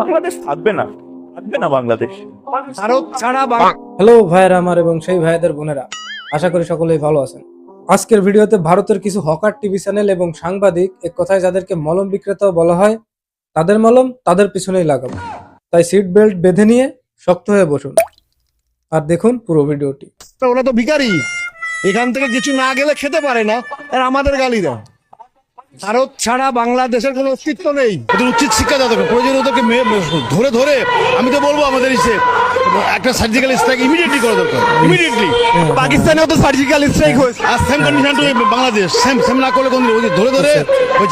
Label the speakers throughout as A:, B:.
A: বাংলাদেশ থাকবে না, থাকবে না বাংলাদেশ।
B: ভারত ছাড়া
C: হ্যালো ভাইয়েরা আমার এবং সেই ভাইদের বোনেরা, আশা করি সকলেই ভালো আছেন। আজকের ভিডিওতে ভারতের কিছু হকার টিভি চ্যানেল এবং সাংবাদিক, এক কথায় যাদেরকে মলম বিক্রেতাও বলা হয়, তাদের মলম তাদের পিছনেই লাগাবো। তাই সিট বেল্ট বেঁধে নিয়ে শক্ত হয়ে বসুন আর দেখুন পুরো ভিডিওটি।
B: ওরা তো ভিখারি, এখান থেকে কিছু না গেলে খেতে পারে না, আর আমাদের গালি দেয়। ভারত ছাড়া বাংলাদেশের কোনো অস্তিত্ব নেই। ওদের উচিত শিক্ষা দেওয়া দরকার। প্রয়োজন ওদেরকে ধরে ধরে আমি তো বলবো আমাদের একটা সার্জিক্যাল স্ট্রাইক ইমিডিয়েটলি করা দরকার, ইমিডিয়েটলি। পাকিস্তানেও তো সার্জিক্যাল স্ট্রাইক হয়েছে, আর same condition to Bangladesh, same same না করলে কোন ধরে ধরে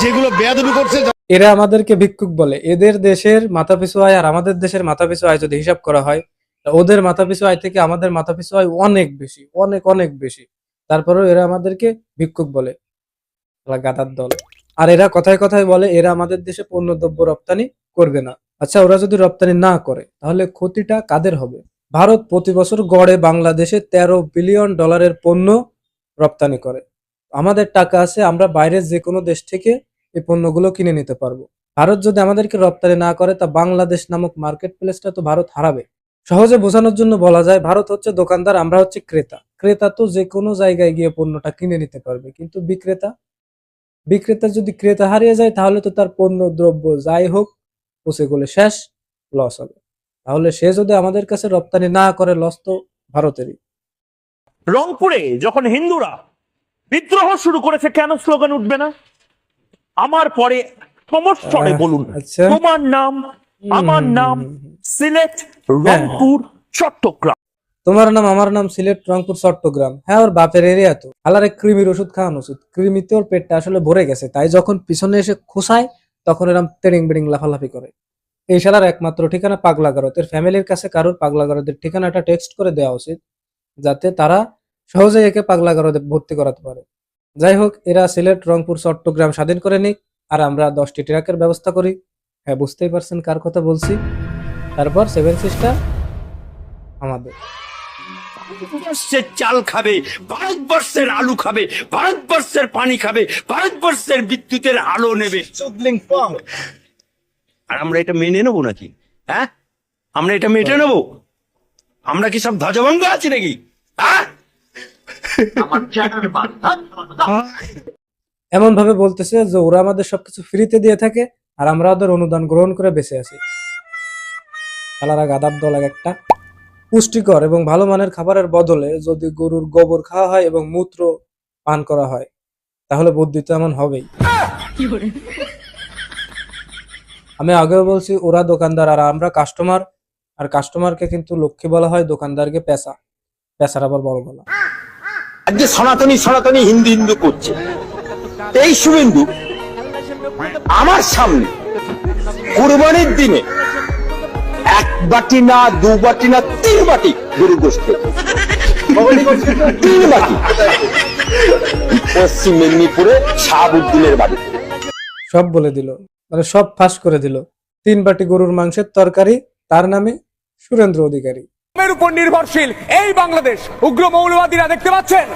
B: যেগুলো বেয়াদবি করছে।
C: এরা আমাদেরকে ভিক্ষুক বলে। এদের দেশের মাথাপিছু আয় আর আমাদের দেশের মাথাপিছু আয় যদি হিসাব করা হয়, ওদের মাথাপিছু আয় থেকে আমাদের মাথাপিছু আয় অনেক বেশি, অনেক অনেক বেশি। তারপরেও এরা আমাদেরকে ভিক্ষুক বলে, গাদার দল। আর এরা কথায় কথায় বলে এরা আমাদের দেশে পণ্যদ্রব্য রপ্তানি করবে না। আচ্ছা, ওরা যদি রপ্তানি না করে তাহলে ক্ষতিটা কাদের হবে? ভারত প্রতি বছর গড়ে বাংলাদেশে 13 বিলিয়ন ডলারের পণ্য রপ্তানি করে। আমাদের টাকা আছে, আমরা বাইরের যে কোনো দেশ থেকে এই পণ্যগুলো কিনে নিতে পারবো। ভারত যদি আমাদেরকে রপ্তানি না করে, তা বাংলাদেশ নামক মার্কেট প্লেসটা তো ভারত হারাবে। সহজে বোঝানোর জন্য বলা যায়, ভারত হচ্ছে দোকানদার, আমরা হচ্ছে ক্রেতা। ক্রেতা তো যে কোনো জায়গায় গিয়ে পণ্যটা কিনে নিতে পারবে, কিন্তু বিক্রেতা যদি ক্রেতা হারিয়ে যায়, তাহলে তো তার পণ্য দ্রব্য যাই হোক পচে গেলে শেষ, লস হবে। তাহলে সে যদি আমাদের কাছে রপ্তানি না করে, লস তো ভারতেরই।
A: রংপুরে যখন হিন্দুরা বিদ্রোহ শুরু করেছে, কেন স্লোগান উঠবে না? আমার পরে সমস্বরে বলুন,
C: আচ্ছা।
A: তোমার নাম আমার নাম, সিলেট, রংপুর, চট্টগ্রাম।
C: তোমার নাম আমার নাম, সিলেট, রংপুর, চট্টগ্রাম। হ্যাঁ, ওর বাপের এরিয়া তো। আলারে কৃমির ওষুধ খাওয়ানো উচিত। কৃমিতে ওর পেটটা আসলে ভরে গেছে, তাই যখন পিছনে এসে খোসায় তখন এরম তেড়িং বেড়িং লাফালাফি করে। এই শালার একমাত্র ঠিকানা পাগলাগারদ। এর ফ্যামিলির কাছে কারোর পাগলাগারদের ঠিকানাটা টেক্সট করে দেওয়া উচিত, যাতে তারা সহজেই একে পাগলাগারদে ভর্তি করাতে পারে। যাই হোক, এরা সিলেট, রংপুর, চট্টগ্রাম স্বাধীন করে নিক, আর আমরা 10টি ট্রাকের ব্যবস্থা করি। হ্যাঁ, বুঝতেই পারছেন কার কথা বলছি। তারপর 7 সিস্টার আমাদের।
D: ভারতবর্ষের চাল খাবে, ভারতবর্ষের আলু খাবে, ভারতবর্ষের পানি খাবে, ভারতবর্ষের বিদ্যুতের আলো নেবে। আর আমরা এটা মেনে নেবো নাকি? হ্যাঁ, আমরা এটা মেনে নেবো? আমরা কি সব ধ্বজভঙ্গ আছি নাকি?
C: এমন ভাবে বলতেছে যে ওরা আমাদের সবকিছু ফ্রিতে দিয়ে থাকে আর আমরা ওদের অনুদান গ্রহণ করে বেঁচে আছি। শালারা গাদার দল এক একটা। পুষ্টিকর এবং ভালো মানের খাবারের বদলে যদি গরুর গোবর খাওয়া হয় এবং মূত্র পান করা হয়, তাহলে বুদ্ধি তো এমন হবেই। আমি আগেও বলছি, ওরা দোকানদার আর আমরা কাস্টমার। আর কাস্টমারকে কিন্তু লক্ষ্মী বলা হয়, দোকানদারকে পেশা, পেশার আবার বড় গলা।
D: আজকে সনাতনী সনাতনী হিন্দু হিন্দু করছে। এই শুভেন্দু আমার সামনে কুরবানির দিনে 1 বাটি না 2 বাটি না 3 বাটি গরু গোশত, 3 বাটি পশ্চিম মেদিনীপুরে শাহাবুদ্দিনের বাড়ি।
C: সব বলে দিল, মানে সব ফাঁস করে দিল। 3 বাটি গরুর মাংসের তরকারি, তার নামে সুরেন্দ্র অধিকারী।
E: এর উপর নির্ভরশীল এই বাংলাদেশ। উগ্র মৌলবাদীরা দেখতে পাচ্ছেন,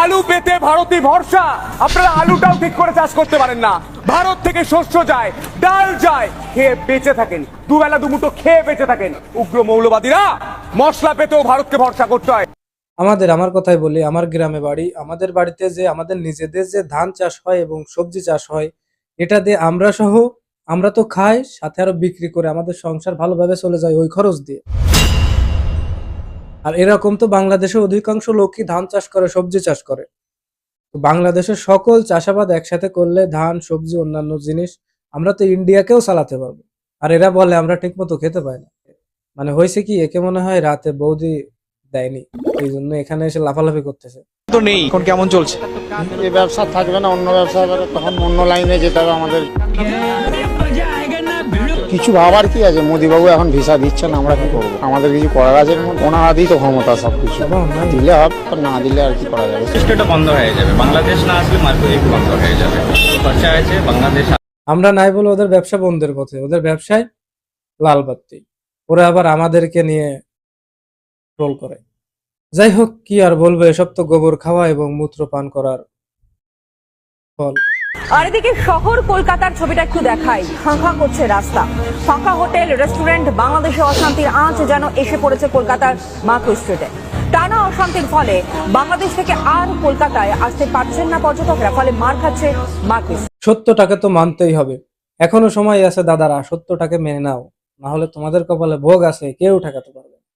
E: আলু পেতে ভারতই ভরসা। আপনারা আলুটাও ঠিক করে চাষ করতে পারেন না। ভারত থেকে শস্য যায়, ডাল যায়, খেয়ে বেঁচে থাকেন, দুবেলা দুমুঠো খেয়ে বেঁচে থাকেন। উগ্র মৌলবাদীরা মশলা পেতেও ভারতকে ভরসা করতে হয়।
C: আমার কথাই বলি, আমার গ্রামে বাড়ি। আমাদের বাড়িতে যে আমাদের নিজেদের যে ধান চাষ হয় এবং সবজি চাষ হয়, এটা দিয়ে আমরা তো খাই, সাথে আরো বিক্রি করে আমাদের সংসার ভালোভাবে চলে যায় ওই খরচ দিয়ে। আর এরকম তো বাংলাদেশের অধিকাংশ লোকই ধান চাষ করে, সবজি চাষ করে। তো বাংলাদেশের সকল চাষাবাদ একসাথে করলে, ধান, সবজি, অন্যান্য জিনিস, আমরা তো ইন্ডিয়াকেও চালাতে পারবো। আর এরা বলে আমরা ঠিক মতো খেতে পাই না। মানে হয়েছে কি, একে মনে হয় রাতে বৌদি দেয়নি, এই জন্য এখানে এসে লাফালাফি করতেছে।
E: তো নেই, এখন কেমন চলছে?
B: এই ব্যবসা থাকবে না, অন্য ব্যবসা হবে, তখন অন্য লাইনে যেতে হবে আমাদের। কিছু ভাবার কি আছে? মোদিবাবু এখন ভিসা দিচ্ছেন, আমরা কি করবো? আমাদের কিছু করার আছে? ওনার হাতেই তো ক্ষমতা সবকিছু। দিলে হবে, না দিলে আর কি করা যাবে?
F: সিস্টেমটা বন্ধ হয়ে যাবে। বাংলাদেশ না আসলে মার্কেট বন্ধ হয়ে যাবে। খরচা আছে বাংলাদেশ।
C: আমরা নাই বলে ওদের ব্যবসা বন্ধের পথে, ওদের ব্যবসায় লাল বাত্তি। ওরা আবার আমাদেরকে নিয়ে ট্রোল করে। যাই হোক, কি আর বলবো, এসব তো গোবর খাওয়া এবং মূত্র পান করার ফল।
G: আর এদিকে শহর কলকাতার ছবিটা একটু দেখাই। ফাঁকা করছে রাস্তা, ফাঁকা হোটেল, রেস্টুরেন্ট, বাংলাদেশে অশান্তির আঁচ যেন এসে পড়েছে কলকাতার মার্কেট স্ট্রিটে। টানা অশান্তির ফলে বাংলাদেশ থেকে আর কলকাতায় আসতে পারছেন না পর্যটকরা, ফলে মার খাচ্ছে মার্কেট।
C: সত্যটাকে তো মানতেই হবে। এখনো সময় আছে দাদারা, সত্যটাকে মেনে নাও, না হলে তোমাদের কপালে ভোগ আছে, কেউ ঠেকাতে পারবে না।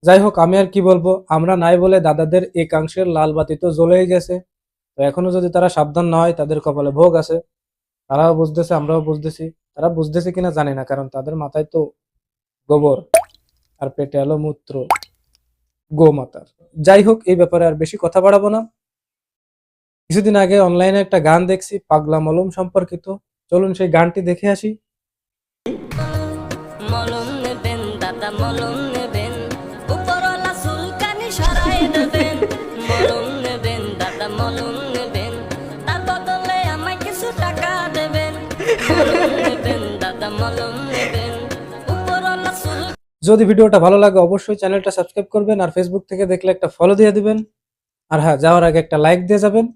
C: যাই হোক, আমি আর কি বলবো, আমরা নাই বলে দাদাদের একাংশের লাল বাতি তো জ্বলেই গেছে। তো এখনো যদি তারা সাবধান না হয়, তাদের কপালে ভোগ আছে। তারাও বুঝতেছে, আমরাও বুঝতেছি। তারা বুঝতেছে কিনা জানি না, কারণ তাদের মাথায় তো গোবর আর পেটে আলো মূত্র গোমাতার। যাই হোক, এই ব্যাপারে আর বেশি কথা বাড়াবো না। কিছুদিন আগে অনলাইনে একটা গান দেখছি পাগলা মলম সম্পর্কিত। চলুন সেই গানটি দেখে আসি।
H: মলম নেবেন দাদা মলম নেবেন, উপরওয়ালা সুলকানি সরাই দেবেন। মলম নেবেন দাদা মলম নেবেন, তার বদলে আমায় কিছু টাকা দেবেন। মলম নেবেন দাদা মলম নেবেন, উপরওয়ালা
C: যদি ভিডিওটা ভালো লাগে অবশ্যই চ্যানেলটা সাবস্ক্রাইব করবেন, আর ফেসবুক থেকে দেখলে একটা ফলো দিয়ে দিবেন। আর হ্যাঁ, যাওয়ার আগে একটা লাইক দিয়ে যাবেন।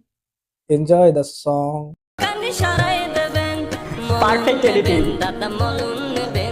C: Enjoy the song.
H: সুলকানি সরাই দেবেন। মলম নেবেন দাদা মলম নেবেন।